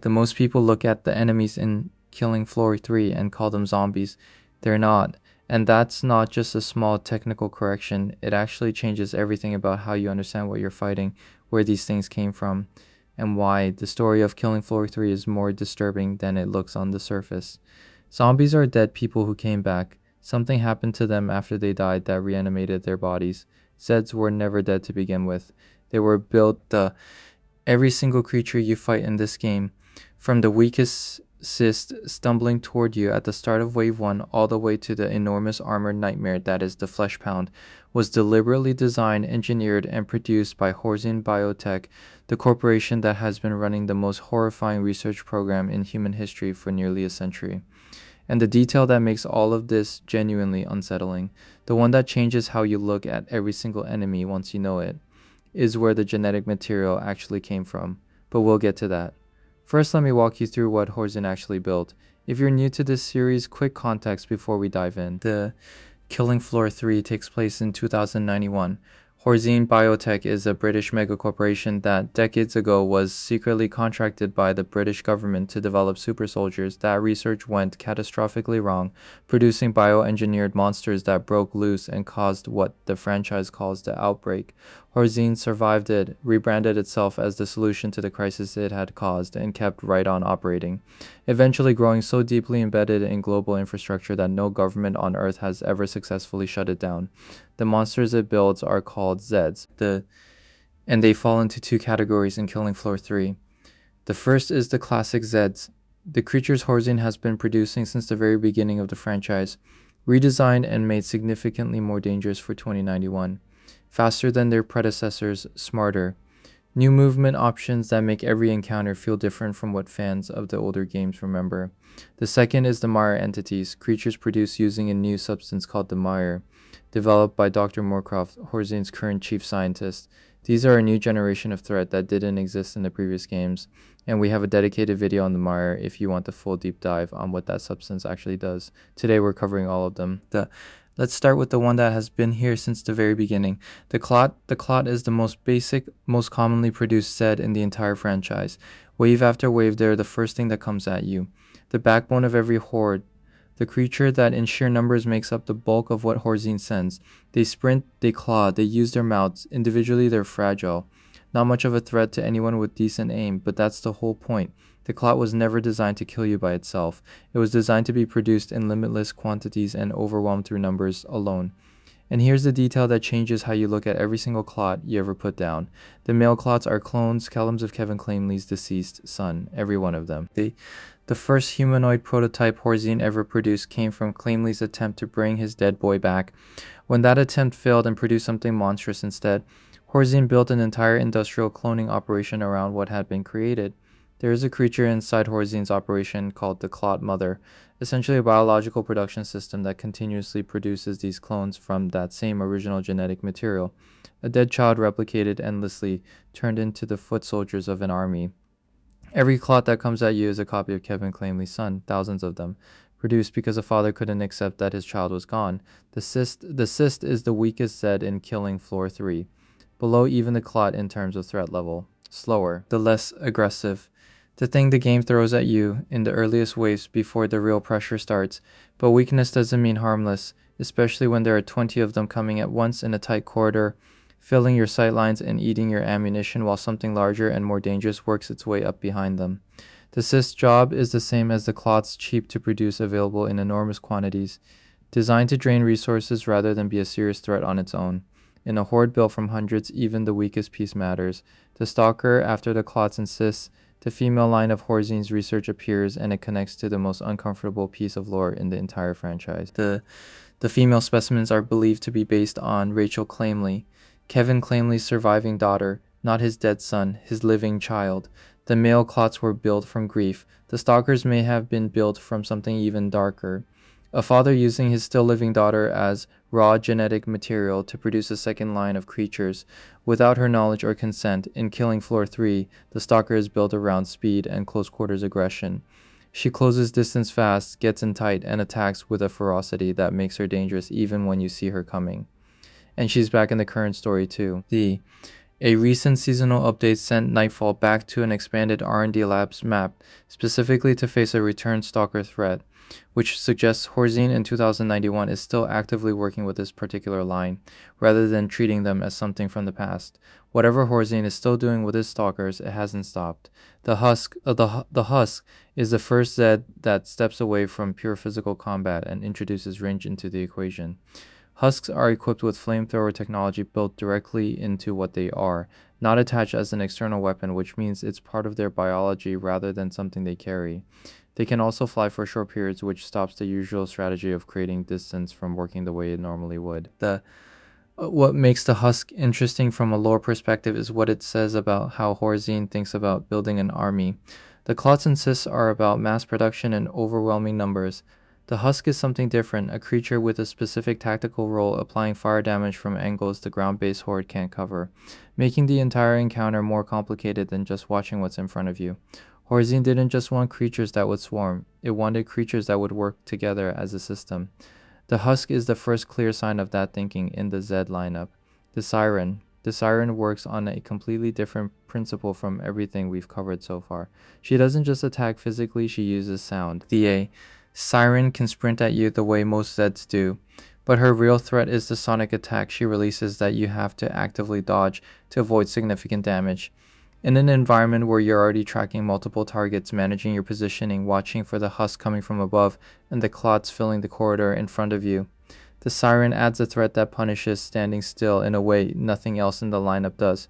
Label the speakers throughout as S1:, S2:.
S1: The most people look at the enemies in Killing Floor 3 and call them zombies. They're not. And that's not just a small technical correction, it actually changes everything about how you understand what you're fighting, where these things came from, and why the story of Killing Floor 3 is more disturbing than it looks on the surface. Zombies are dead people who came back. Something happened to them after they died that reanimated their bodies. Zeds were never dead to begin with. They were built every single creature you fight in this game, from the weakest Cyst stumbling toward you at the start of Wave 1 all the way to the enormous armored nightmare that is the Fleshpound, was deliberately designed, engineered, and produced by Horzine Biotech, the corporation that has been running the most horrifying research program in human history for nearly a century. And the detail that makes all of this genuinely unsettling, the one that changes how you look at every single enemy once you know it, is where the genetic material actually came from. But we'll get to that. First, let me walk you through what Horzine actually built. If you're new to this series, quick context before we dive in. The Killing Floor 3 takes place in 2091. Horzine Biotech is a British megacorporation that decades ago was secretly contracted by the British government to develop super soldiers. That research went catastrophically wrong, producing bioengineered monsters that broke loose and caused what the franchise calls the outbreak. Horzine survived it, rebranded itself as the solution to the crisis it had caused, and kept right on operating, eventually growing so deeply embedded in global infrastructure that no government on Earth has ever successfully shut it down. The monsters it builds are called Zeds, and they fall into two categories in Killing Floor 3. The first is the classic Zeds, the creatures Horzine has been producing since the very beginning of the franchise, redesigned and made significantly more dangerous for 2091. Faster than their predecessors, smarter. New movement options that make every encounter feel different from what fans of the older games remember. The second is the Mire entities, creatures produced using a new substance called the Mire, developed by Dr. Moorcroft, Horzine's current chief scientist. These are a new generation of threat that didn't exist in the previous games, and we have a dedicated video on the Mire if you want the full deep dive on what that substance actually does. Today we're covering all of them. Let's start with the one that has been here since the very beginning. The Clot. The Clot is the most basic, most commonly produced Zed in the entire franchise. Wave after wave, they're the first thing that comes at you. The backbone of every horde. The creature that in sheer numbers makes up the bulk of what Horzine sends. They sprint, they claw, they use their mouths. Individually, they're fragile. Not much of a threat to anyone with decent aim, but that's the whole point. The Clot was never designed to kill you by itself. It was designed to be produced in limitless quantities and overwhelmed through numbers alone. And here's the detail that changes how you look at every single Clot you ever put down. The male Clots are clones, Kellums of Kevin Clamley's deceased son, every one of them. The first humanoid prototype Horzine ever produced came from Clamley's attempt to bring his dead boy back. When that attempt failed and produced something monstrous instead, Horzine built an entire industrial cloning operation around what had been created. There is a creature inside Horzine's operation called the Clot Mother, essentially a biological production system that continuously produces these clones from that same original genetic material. A dead child replicated endlessly, turned into the foot soldiers of an army. Every Clot that comes at you is a copy of Kevin Clamley's son, thousands of them, produced because a father couldn't accept that his child was gone. The Cyst is the weakest Zed in Killing Floor 3, below even the Clot in terms of threat level. Slower, the less aggressive. The thing the game throws at you in the earliest waves before the real pressure starts, but weakness doesn't mean harmless, especially when there are 20 of them coming at once in a tight corridor, filling your sightlines and eating your ammunition while something larger and more dangerous works its way up behind them. The Cyst job is the same as the Clot's cheap to produce, available in enormous quantities, designed to drain resources rather than be a serious threat on its own. In a horde built from hundreds, even the weakest piece matters. The Stalker, after the Clots and Cysts, the female line of Horzine's research appears, and it connects to the most uncomfortable piece of lore in the entire franchise. The female specimens are believed to be based on Rachel Clamley, Kevin Clamley's surviving daughter, not his dead son, his living child. The male Clots were built from grief. The Stalkers may have been built from something even darker. A father using his still living daughter as raw genetic material to produce a second line of creatures. Without her knowledge or consent, in Killing Floor 3, the Stalker is built around speed and close quarters aggression. She closes distance fast, gets in tight, and attacks with a ferocity that makes her dangerous even when you see her coming. And she's back in the current story too. A recent seasonal update sent Nightfall back to an expanded R&D labs map specifically to face a return Stalker threat, which suggests Horzine in 2091 is still actively working with this particular line, rather than treating them as something from the past. Whatever Horzine is still doing with his Stalkers, it hasn't stopped. The Husk is the first Zed that steps away from pure physical combat and introduces range into the equation. Husks are equipped with flamethrower technology built directly into what they are, not attached as an external weapon, which means it's part of their biology rather than something they carry. They can also fly for short periods, which stops the usual strategy of creating distance from working the way it normally would. What makes the Husk interesting from a lore perspective is what it says about how Horzine thinks about building an army. The Clots and Cysts are about mass production and overwhelming numbers. The Husk is something different, a creature with a specific tactical role applying fire damage from angles the ground-based horde can't cover, making the entire encounter more complicated than just watching what's in front of you. Horzine didn't just want creatures that would swarm, it wanted creatures that would work together as a system. The Husk is the first clear sign of that thinking in the Zed lineup. The Siren. The Siren works on a completely different principle from everything we've covered so far. She doesn't just attack physically, she uses sound. The Siren can sprint at you the way most Zeds do, but her real threat is the sonic attack she releases that you have to actively dodge to avoid significant damage. In an environment where you're already tracking multiple targets, managing your positioning, watching for the Husk coming from above, and the Clots filling the corridor in front of you, the Siren adds a threat that punishes standing still in a way nothing else in the lineup does.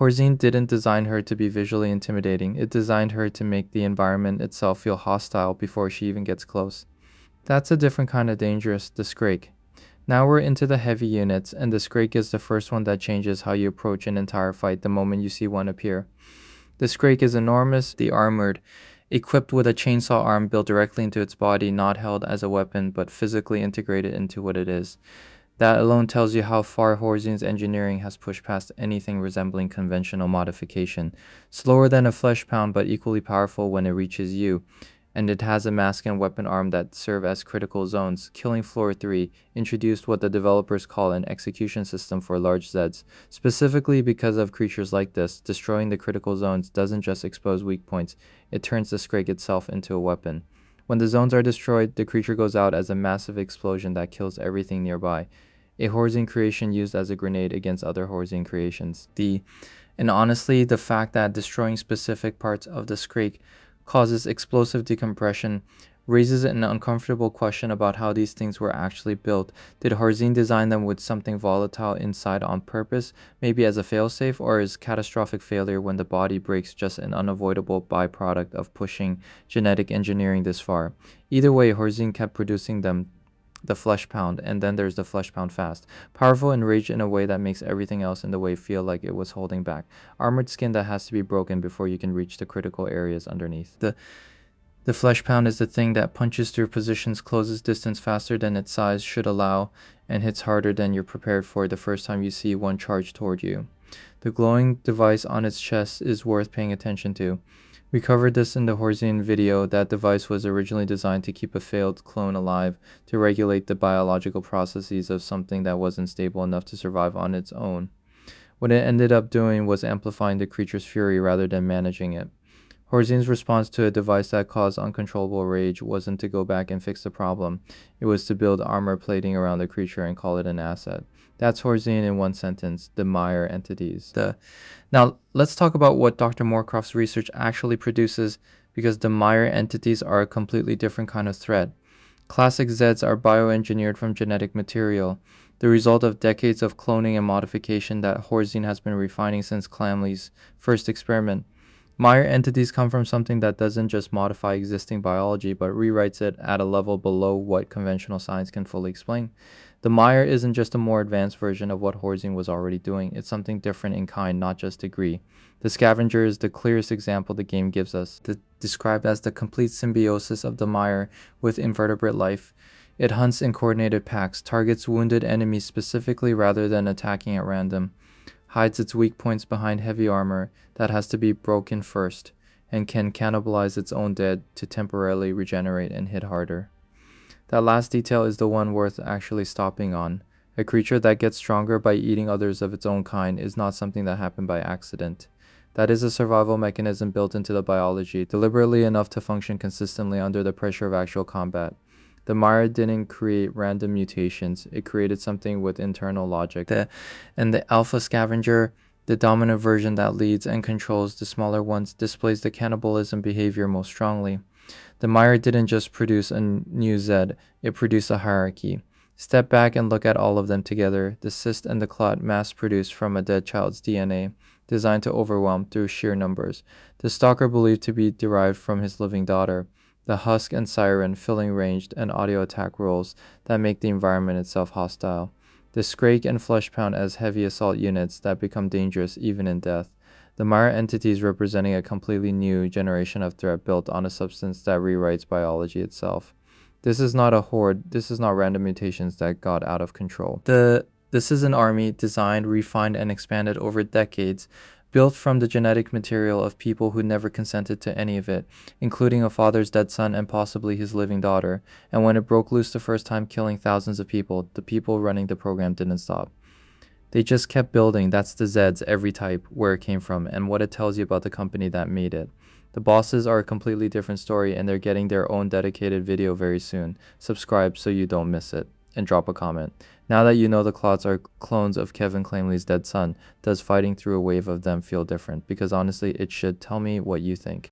S1: Horzine didn't design her to be visually intimidating, it designed her to make the environment itself feel hostile before she even gets close. That's a different kind of dangerous, the Scrake. Now we're into the heavy units, and the Scrake is the first one that changes how you approach an entire fight the moment you see one appear. The Scrake is enormous, armored, equipped with a chainsaw arm built directly into its body, not held as a weapon, but physically integrated into what it is. That alone tells you how far Horzine's engineering has pushed past anything resembling conventional modification. Slower than a Fleshpound, but equally powerful when it reaches you. And it has a mask and weapon arm that serve as critical zones. Killing Floor 3 introduced what the developers call an execution system for large Zeds. Specifically because of creatures like this, destroying the critical zones doesn't just expose weak points, it turns the Scrake itself into a weapon. When the zones are destroyed, the creature goes out as a massive explosion that kills everything nearby. A Horzine creation used as a grenade against other Horzine creations. And honestly, the fact that destroying specific parts of the Scrake causes explosive decompression raises an uncomfortable question about how these things were actually built. Did Horzine design them with something volatile inside on purpose, maybe as a failsafe, or is catastrophic failure when the body breaks just an unavoidable byproduct of pushing genetic engineering this far? Either way, Horzine kept producing them, the Fleshpound, and then there's the Fleshpound Fast. Powerful and raged in a way that makes everything else in the way feel like it was holding back. Armored skin that has to be broken before you can reach the critical areas underneath. The Fleshpound is the thing that punches through positions, closes distance faster than its size should allow, and hits harder than you're prepared for the first time you see one charge toward you. The glowing device on its chest is worth paying attention to. We covered this in the Horzine video. That device was originally designed to keep a failed clone alive, to regulate the biological processes of something that wasn't stable enough to survive on its own. What it ended up doing was amplifying the creature's fury rather than managing it. Horzine's response to a device that caused uncontrollable rage wasn't to go back and fix the problem. It was to build armor plating around the creature and call it an asset. That's Horzine in one sentence, the Mire entities. Now, let's talk about what Dr. Moorcroft's research actually produces, because the Mire entities are a completely different kind of threat. Classic Zeds are bioengineered from genetic material, the result of decades of cloning and modification that Horzine has been refining since Clamley's first experiment. Mire entities come from something that doesn't just modify existing biology, but rewrites it at a level below what conventional science can fully explain. The Mire isn't just a more advanced version of what Horzine was already doing, it's something different in kind, not just degree. The Scavenger is the clearest example the game gives us, described as the complete symbiosis of the Mire with invertebrate life. It hunts in coordinated packs, targets wounded enemies specifically rather than attacking at random, hides its weak points behind heavy armor that has to be broken first, and can cannibalize its own dead to temporarily regenerate and hit harder. That last detail is the one worth actually stopping on. A creature that gets stronger by eating others of its own kind is not something that happened by accident. That is a survival mechanism built into the biology, deliberately enough to function consistently under the pressure of actual combat. The Mire didn't create random mutations, it created something with internal logic. And the alpha scavenger, the dominant version that leads and controls the smaller ones, displays the cannibalism behavior most strongly. The Mire didn't just produce a new Zed, it produced a hierarchy. Step back and look at all of them together, the Cyst and the Clot mass-produced from a dead child's DNA, designed to overwhelm through sheer numbers. The Stalker believed to be derived from his living daughter. The Husk and Siren filling ranged and audio attack roles that make the environment itself hostile. The Scrake and Fleshpound as heavy assault units that become dangerous even in death. The Mire entities representing a completely new generation of threat built on a substance that rewrites biology itself. This is not a horde, this is not random mutations that got out of control. This is an army designed, refined, and expanded over decades, built from the genetic material of people who never consented to any of it, including a father's dead son and possibly his living daughter. And when it broke loose the first time, killing thousands of people, the people running the program didn't stop. They just kept building. That's the Zeds, every type, where it came from, and what it tells you about the company that made it. The bosses are a completely different story, and they're getting their own dedicated video very soon. Subscribe so you don't miss it, and drop a comment. Now that you know the Clots are clones of Kevin Claimley's dead son, does fighting through a wave of them feel different? Because honestly, it should. Tell me what you think.